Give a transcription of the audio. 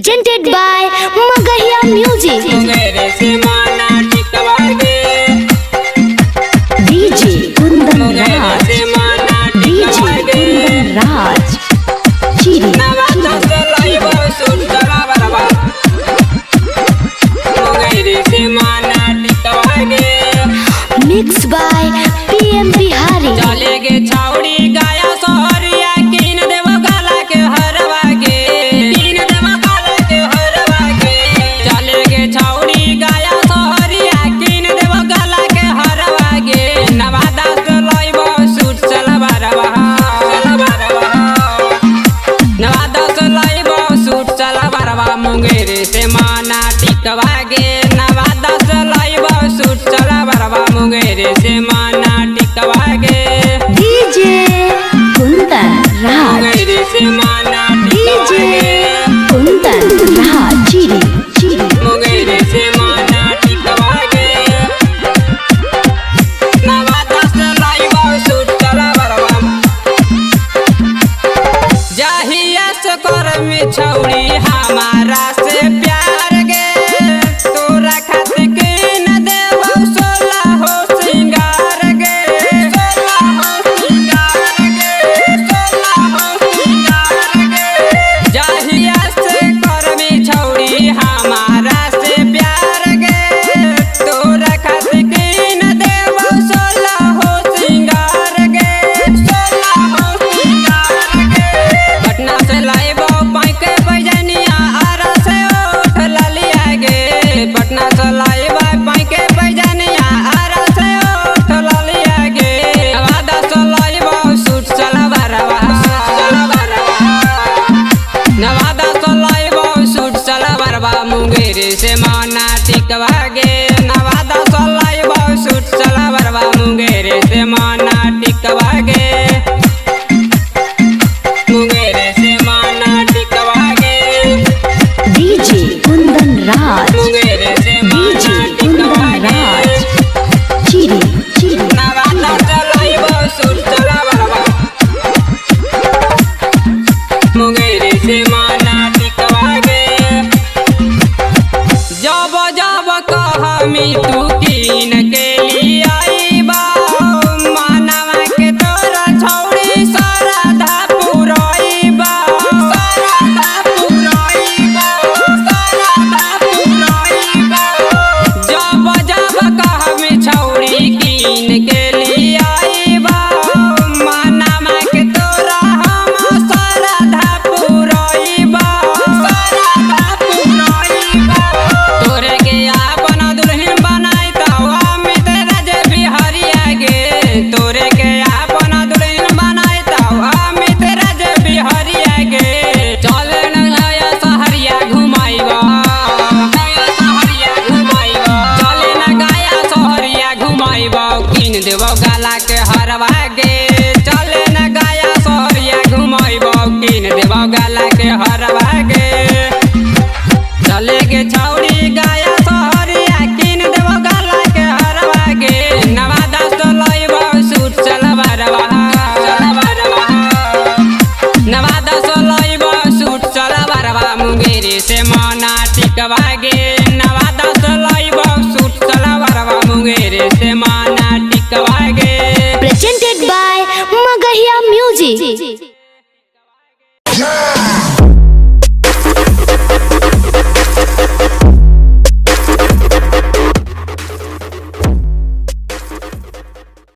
presented by Magahiya Music. DJ Kundan Raj, DJ Kundan Raj, Chiri. Mixed by PM Bihari. चलेगे छावड़ी गाया सोहरिया कीन देव गाला के हरवा के कीन देव गाला के हरवा के चलेगे छावड़ी गाया सोहरिया कीन देव गाला के हरवा के नवादा से लइबो सूट सलवारवा नवादा से लइबो सूट सलवारवा मुंगेर से माना टिकवा गे नवादा से लइबो सूट सलवारवा मुंगेर से माना टिकवा गे DJ Kundan Raj, DJ Kundan Raj, Chiri. Munger से माना टिकवा गे नवादा से लइबो सूट सलवारवा जाहिया से कर में छौड़ी हमारा से प्यार गे तोरा खातिर के न देबो सोला हो सिंगार गे सोला हो सिंगार गे सोला हो सिंगार गे जाहिया से कर में छौड़ी हमारा से प्यार गे तोरा खातिर के न देबो सोला हो सिंगार गे सोला हो सिंगार गे पटना से लाइबो पाइके पैजनिया आरा से ओठ ललिया गे पटना से लाइबो पाइके पैजनिया आरा से ओठ ललिया गे नवादा से लाइबो सूट सलवारवा नवादा से लाइबो सूट सलवारवा मुंगेर से माना टिकवा गे नवादा से लाइबो सूट सलवारवा मुंगेर से माना टिकवा गे मुंगेर से माना टिकवा गे DJ Kundan Raj, मुंगेर से DJ माना टिकवा Kundan गे Raj, Chiri. नवादा से लइबो सूट सलवारवा मुंगेर से माना टिकवा गे जब जब कहमी तू कीन के लिए आईबा मानवा के तोरा छौड़ी सरधा पुरइबा सरधा पुरइबा सरधा पुरइबा जब जब कहमी छौड़ी कीन के लिए आईबा मानवा के तोरा हम सरधा पुरइबा सरधा पुरइबा तोरे के आपन दुल्हन बनाई तवा में तेरा जे बिहरिया गे तोरे के आपन दुल्हन बनाई तवा में तेरा जे बिहरिया गे चले न गया सहरिया घुमाइबा गया सहरिया घुमाइबा चले न गया सहरिया घुमाइबा कीन देबो